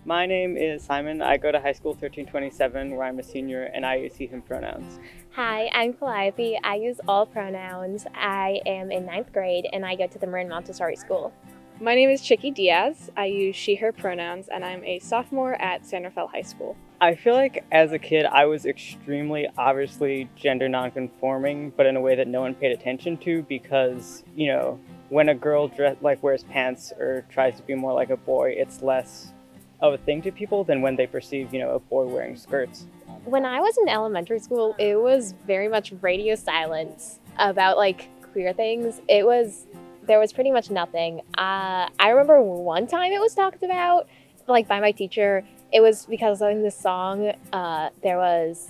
My name is Simon. I go to high school 1327, where I'm a senior, and I use he, him pronouns. Hi, I'm Calliope. I use all pronouns. I am in 9th grade and I go to the Marin Montessori School. My name is Chicky Diaz. I use she, her pronouns, and I'm a sophomore at San Rafael High School. I feel like as a kid, I was extremely obviously gender nonconforming, but in a way that no one paid attention to because, when a girl wears pants or tries to be more like a boy, it's less of a thing to people than when they perceive, a boy wearing skirts. When I was in elementary school, it was very much radio silence about queer things. There was pretty much nothing. I remember one time it was talked about, by my teacher. It was because in this song, there was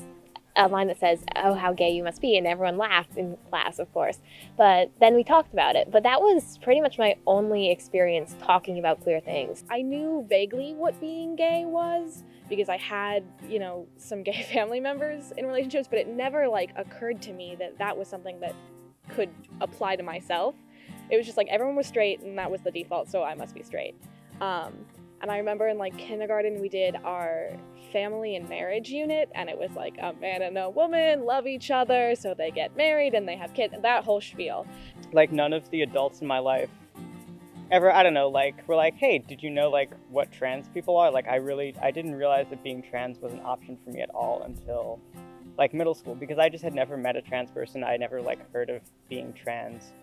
a line that says, "Oh, how gay you must be," and everyone laughed in class, of course. But then we talked about it. But that was pretty much my only experience talking about queer things. I knew vaguely what being gay was because I had, some gay family members in relationships, but it never occurred to me that that was something that could apply to myself. It was just everyone was straight and that was the default, so I must be straight. And I remember in kindergarten we did our family and marriage unit, and it was a man and a woman love each other, so they get married and they have kids, and that whole spiel. None of the adults in my life ever, were hey, did you know what trans people are? I didn't realize that being trans was an option for me at all until middle school, because I just had never met a trans person. I never heard of being trans.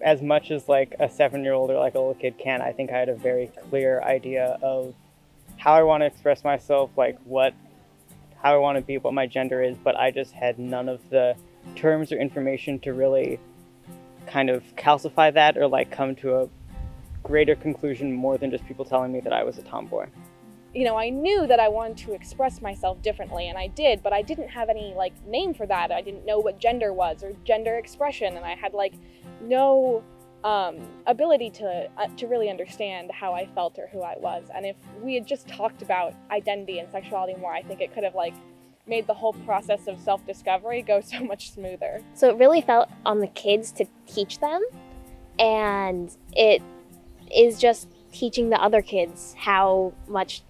As much as a 7-year-old or a little kid can, I think I had a very clear idea of how I want to express myself, how I want to be, what my gender is, but I just had none of the terms or information to really kind of calcify that or come to a greater conclusion more than just people telling me that I was a tomboy. I knew that I wanted to express myself differently, and I did, but I didn't have any name for that. I didn't know what gender was or gender expression, and I had no ability to really understand how I felt or who I was. And if we had just talked about identity and sexuality more, I think it could have made the whole process of self-discovery go so much smoother. So it really felt on the kids to teach them, and it is just teaching the other kids how much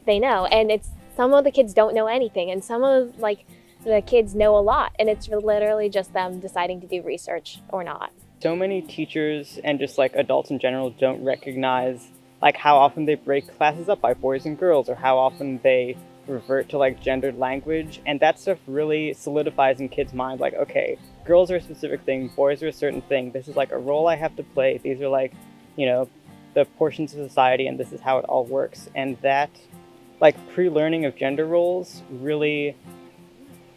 they know. And some of the kids don't know anything, and some of the kids know a lot, and it's literally just them deciding to do research or not. So many teachers and just adults in general don't recognize how often they break classes up by boys and girls, or how often they revert to gendered language, and that stuff really solidifies in kids' mind okay, girls are a specific thing, boys are a certain thing, this is a role I have to play, these are the portions of society, and this is how it all works. And that pre-learning of gender roles really,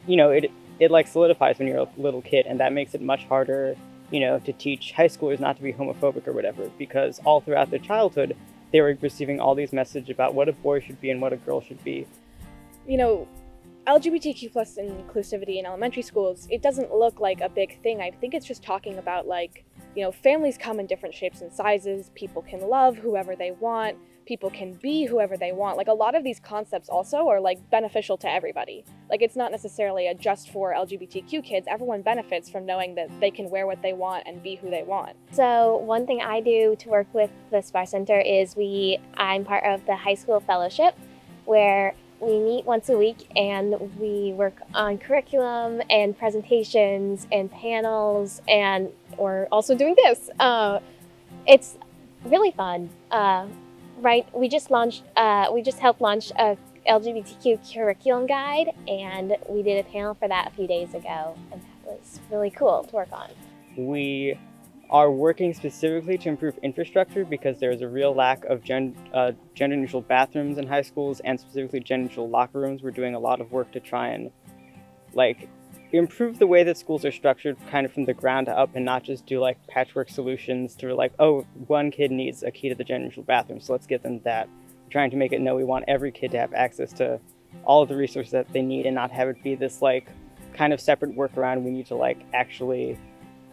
it solidifies when you're a little kid, and that makes it much harder to teach high schoolers not to be homophobic or whatever, because all throughout their childhood they were receiving all these messages about what a boy should be and what a girl should be. LGBTQ plus inclusivity in elementary schools, it doesn't look like a big thing. I think it's just talking about families come in different shapes and sizes, people can love whoever they want, people can be whoever they want. A lot of these concepts also are beneficial to everybody. It's not necessarily just for LGBTQ kids. Everyone benefits from knowing that they can wear what they want and be who they want. So one thing I do to work with the Spahr Center is I'm part of the high school fellowship, where we meet once a week and we work on curriculum and presentations and panels, and we're also doing this. It's really fun. Right, we just helped launch a LGBTQ curriculum guide, and we did a panel for that a few days ago, and that was really cool to work on. We are working specifically to improve infrastructure because there is a real lack of gender-neutral bathrooms in high schools, and specifically gender-neutral locker rooms. We're doing a lot of work to try and improve the way that schools are structured kind of from the ground up, and not just do patchwork solutions to one kid needs a key to the gender-neutral bathroom, so let's get them that. We're trying to make it we want every kid to have access to all of the resources that they need, and not have it be this kind of separate workaround. We need to actually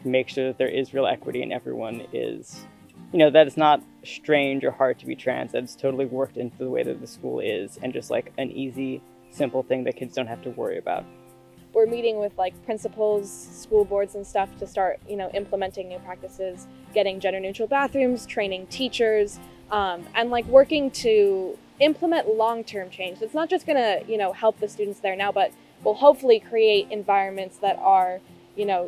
make sure that there is real equity and everyone is, that it's not strange or hard to be trans, that it's totally worked into the way that the school is, and just an easy, simple thing that kids don't have to worry about. We're meeting with principals, school boards and stuff to start, implementing new practices, getting gender neutral bathrooms, training teachers, and working to implement long-term change. It's not just gonna, help the students there now, but will hopefully create environments that are,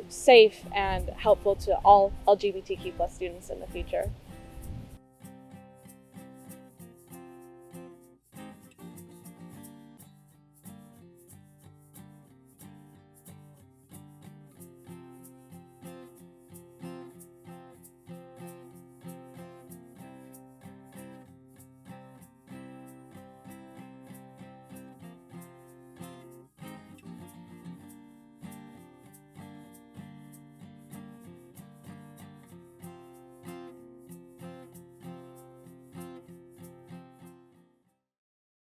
safe and helpful to all LGBTQ plus students in the future.